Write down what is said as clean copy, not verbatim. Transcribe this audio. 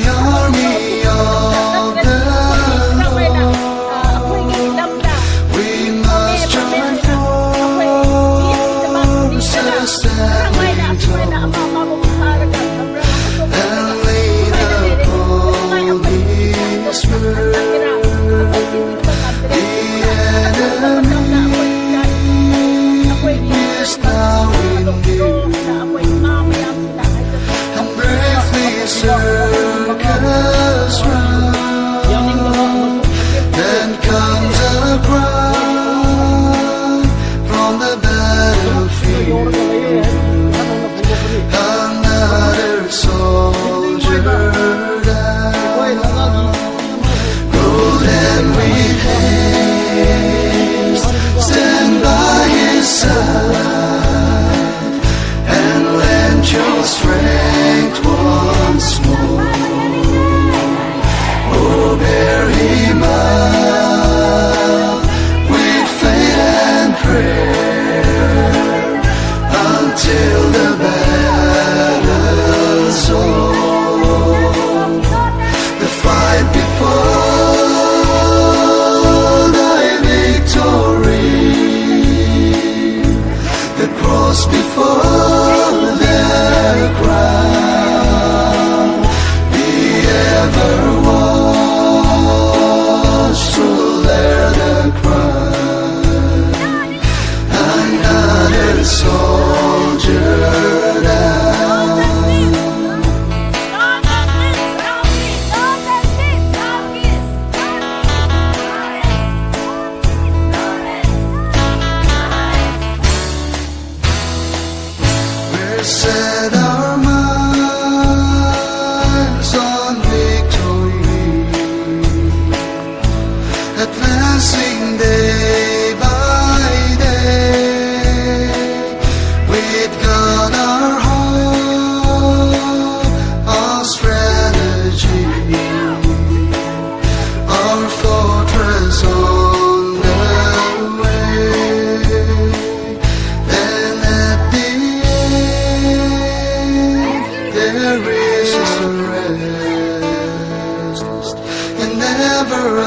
army of the Lord, we must join forces, standing tall, and lead upon His word. The enemy is now in view, and bravely circus round. Then comes a cry from the battlefield. Another soldier down. Go then with haste, stand by his side, and lend your strength once more. Oh, bear him up with faith and prayer until the battle's o'er. The fight before thy victory, the cross before their crown, be ever watched through their the cry. Another soldier down. We're set our minds on victory, advancing day by day. With God our hope, our strategy, our fortress on the way. Then at the end there is a rest, and never a